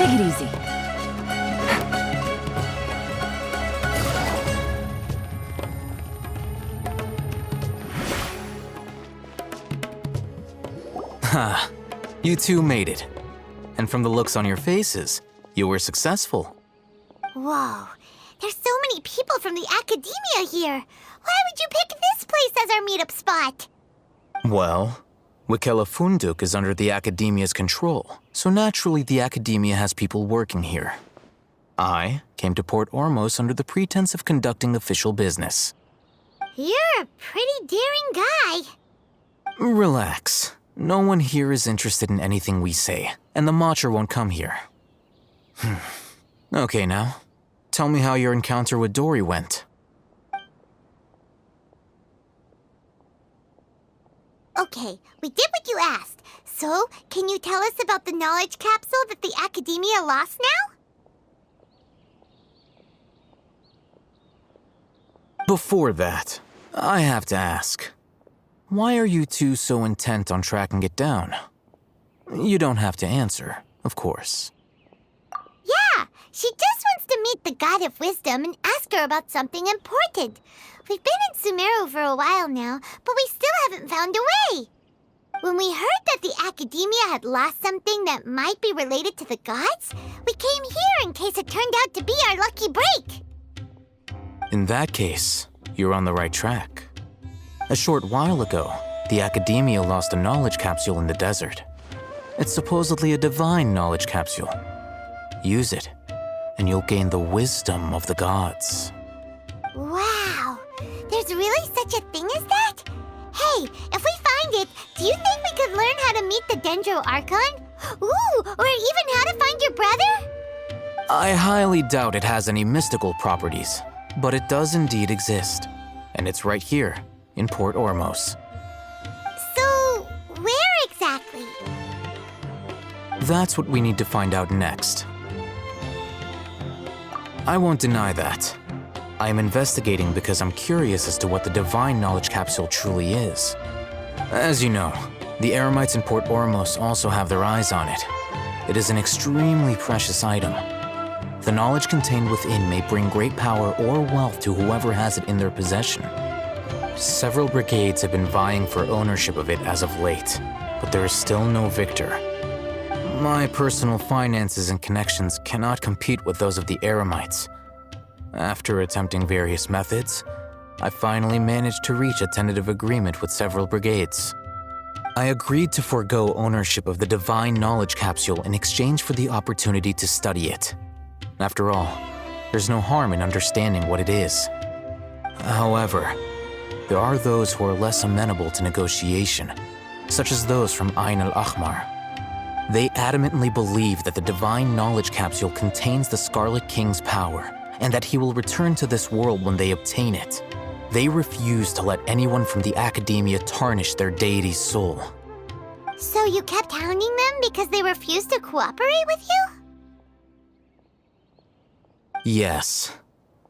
Take it easy. Ha, you two made it. And from the looks on your faces, you were successful. Whoa, there's so many people from the academia here. Why would you pick this place as our meetup spot? Well, Wikela Funduk is under the academia's control, so naturally the academia has people working here. I came to Port Ormos under the pretense of conducting official business. You're a pretty daring guy. Relax. No one here is interested in anything we say, and the Matcha won't come here. Okay now, tell me how your encounter with Dory went. Okay, we did what you asked. So, can you tell us about the knowledge capsule that the academia lost now? Before that, I have to ask, why are you two so intent on tracking it down? You don't have to answer, of course. Yeah, she just wants to meet the God of Wisdom and ask her about something important. We've been in Sumeru for a while now, but we still haven't found a way. When we heard that the academia had lost something that might be related to the gods, we came here in case it turned out to be our lucky break. In that case, you're on the right track. A short while ago, the academia lost a knowledge capsule in the desert. It's supposedly a divine knowledge capsule. Use it, and you'll gain the wisdom of the gods. Wow, there's really such a thing as that? Hey, if we find it, do you think we could learn how to meet the Dendro Archon? Ooh, or even how to find your brother? I highly doubt it has any mystical properties, but it does indeed exist. And it's right here, in Port Ormos. So, where exactly? That's what we need to find out next. I won't deny that. I am investigating because I'm curious as to what the divine knowledge capsule truly is. As you know, the Eremites in Port Ormos also have their eyes on it. It is an extremely precious item. The knowledge contained within may bring great power or wealth to whoever has it in their possession. Several brigades have been vying for ownership of it as of late, but there is still no victor. My personal finances and connections cannot compete with those of the Eremites. After attempting various methods, I finally managed to reach a tentative agreement with several brigades. I agreed to forego ownership of the divine knowledge capsule in exchange for the opportunity to study it. After all, there's no harm in understanding what it is. However, there are those who are less amenable to negotiation, such as those from Ain al-Ahmar. They adamantly believe that the divine knowledge capsule contains the Scarlet King's power, and that he will return to this world when they obtain it. They refuse to let anyone from the academia tarnish their deity's soul. So you kept hounding them because they refused to cooperate with you? Yes.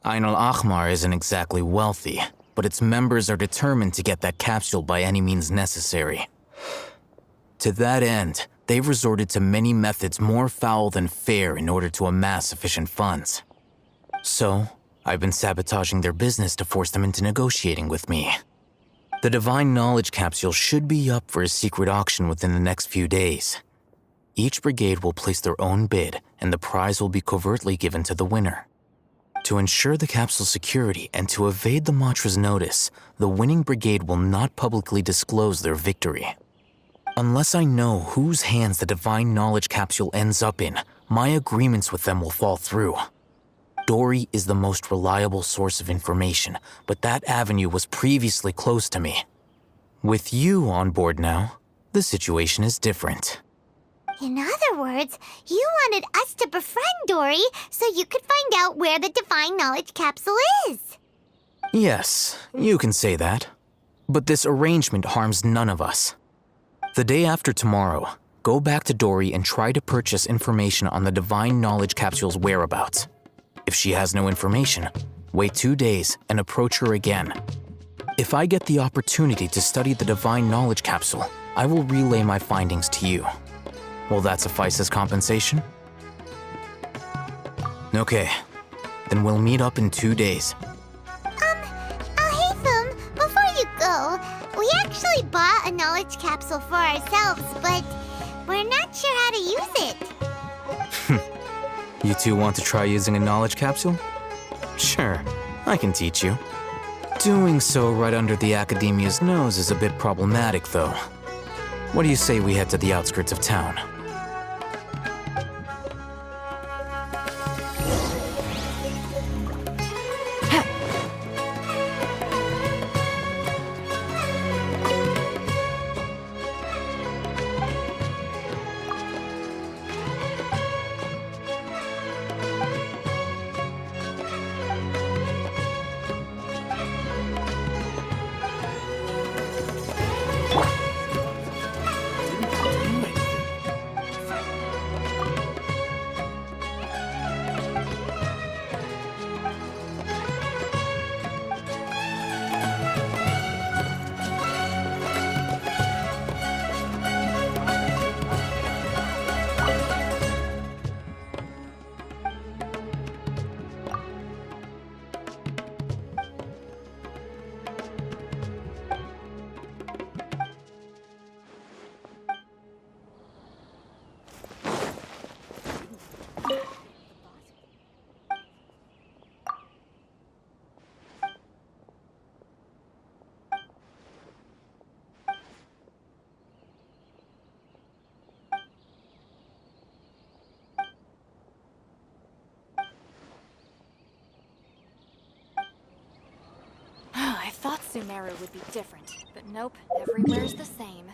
Ain al-Ahmar isn't exactly wealthy, but its members are determined to get that capsule by any means necessary. To that end, they've resorted to many methods more foul than fair in order to amass sufficient funds. So, I've been sabotaging their business to force them into negotiating with me. The divine knowledge capsule should be up for a secret auction within the next few days. Each brigade will place their own bid, and the prize will be covertly given to the winner. To ensure the capsule's security and to evade the Matra's notice, the winning brigade will not publicly disclose their victory. Unless I know whose hands the divine knowledge capsule ends up in, my agreements with them will fall through. Dory is the most reliable source of information, but that avenue was previously closed to me. With you on board now, the situation is different. In other words, you wanted us to befriend Dory so you could find out where the divine knowledge capsule is. Yes, you can say that. But this arrangement harms none of us. The day after tomorrow, go back to Dory and try to purchase information on the divine knowledge capsule's whereabouts. If she has no information, wait 2 days and approach her again. If I get the opportunity to study the divine knowledge capsule, I will relay my findings to you. Will that suffice as compensation? Okay, then we'll meet up in 2 days. Haytham, before you go, we actually bought a knowledge capsule for ourselves, but we're not sure how to use it. You two want to try using a knowledge capsule? Sure, I can teach you. Doing so right under the Academia's nose is a bit problematic, though. What do you say we head to the outskirts of town? I thought Sumeru would be different, but nope, everywhere's the same.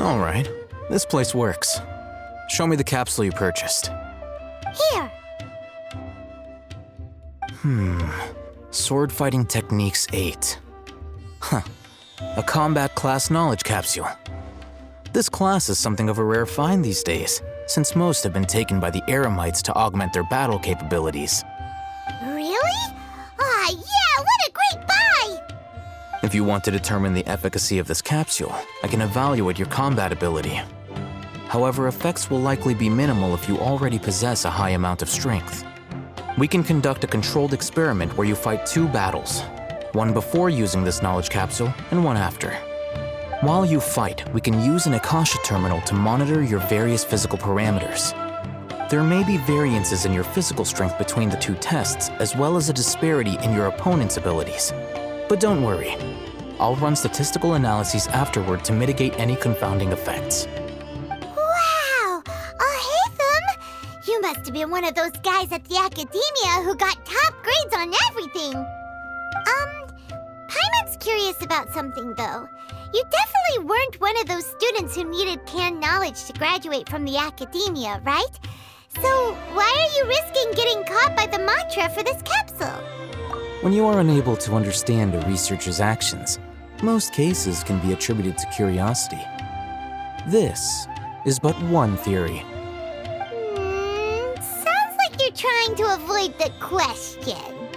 All right, this place works. Show me the capsule you purchased. Here. Sword Fighting Techniques 8. Huh. A combat class knowledge capsule. This class is something of a rare find these days, since most have been taken by the Eremites to augment their battle capabilities. Really? Ah, yeah, what a great buy! If you want to determine the efficacy of this capsule, I can evaluate your combat ability. However, effects will likely be minimal if you already possess a high amount of strength. We can conduct a controlled experiment where you fight 2 battles, one before using this knowledge capsule and one after. While you fight, we can use an Akasha terminal to monitor your various physical parameters. There may be variances in your physical strength between the 2 tests, as well as a disparity in your opponent's abilities. But don't worry, I'll run statistical analyses afterward to mitigate any confounding effects. Wow! Haytham! You must have been one of those guys at the Academia who got top grades on everything. Paimon's curious about something, though. You definitely weren't one of those students who needed canned knowledge to graduate from the Academia, right? So why are you risking getting caught by the mantra for this capsule? When you are unable to understand a researcher's actions, most cases can be attributed to curiosity. This is but one theory. Sounds like you're trying to avoid the question.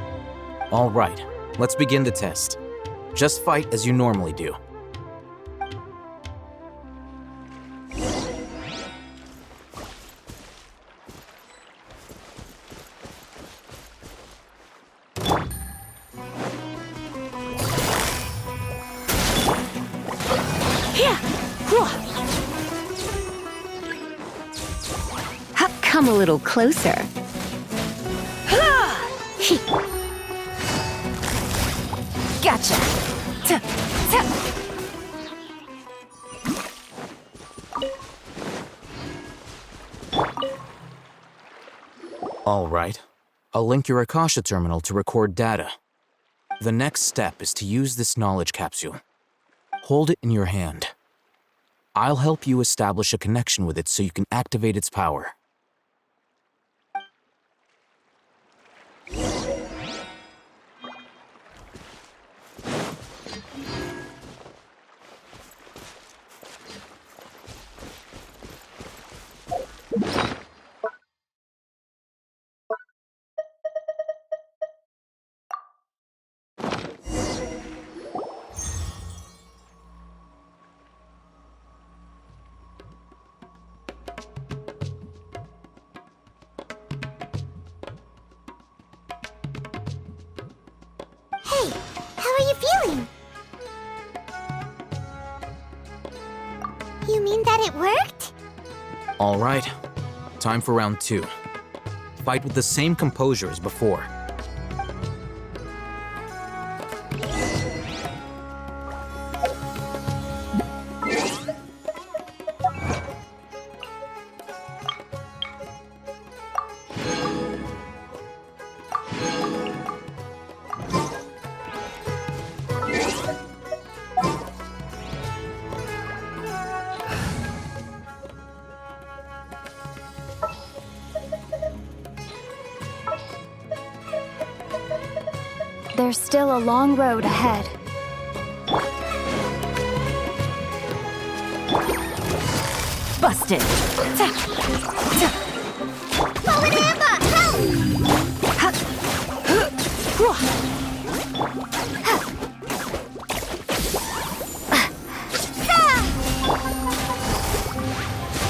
All right, let's begin the test. Just fight as you normally do. Come a little closer. Gotcha. All right. I'll link your Akasha terminal to record data. The next step is to use this knowledge capsule. Hold it in your hand. I'll help you establish a connection with it so you can activate its power. Hey, how are you feeling? You mean that it worked? All right. Time for round 2. Fight with the same composure as before. There's still a long road ahead. Busted. Forward hammer!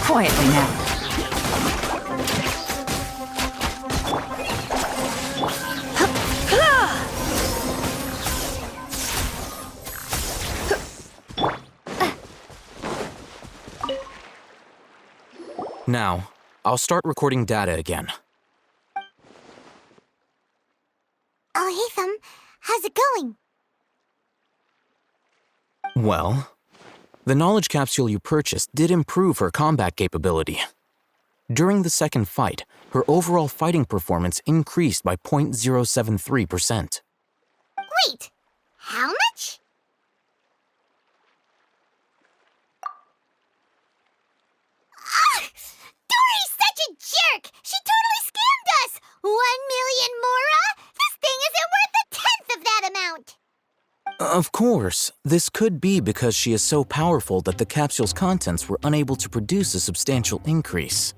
Quietly now. Now, I'll start recording data again. Oh, Hatham, how's it going? Well, the knowledge capsule you purchased did improve her combat capability. During the second fight, her overall fighting performance increased by 0.073%. Wait, how much? Dory's such a jerk! She totally scammed us! 1 million mora? This thing isn't worth a tenth of that amount! Of course, this could be because she is so powerful that the capsule's contents were unable to produce a substantial increase.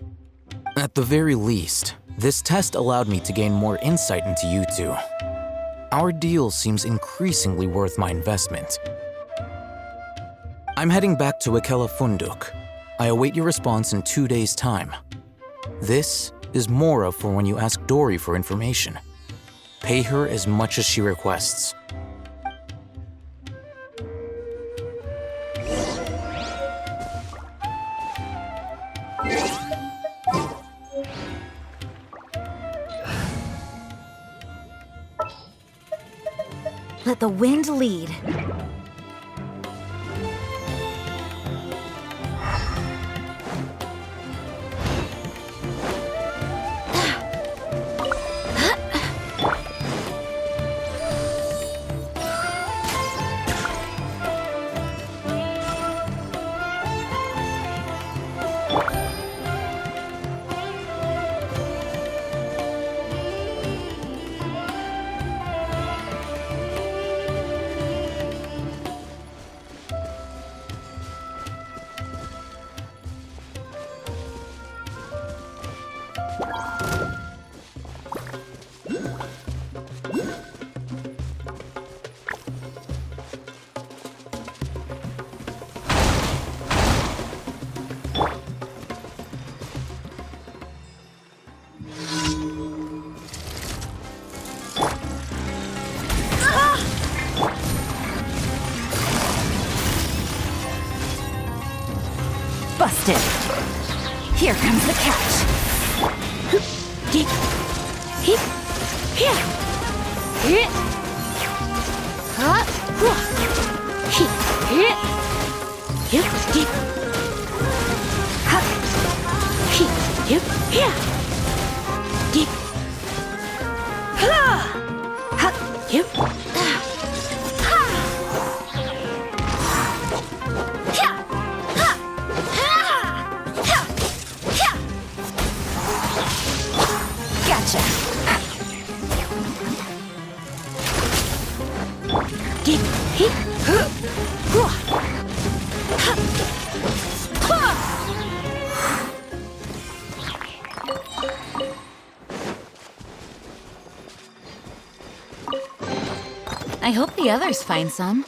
At the very least, this test allowed me to gain more insight into you two. Our deal seems increasingly worth my investment. I'm heading back to Akela Funduk. I await your response in 2 days' time. This is Mora for when you ask Dory for information. Pay her as much as she requests. Let the wind lead. Busted. Here comes the catch. Gotcha. I hope the others find some.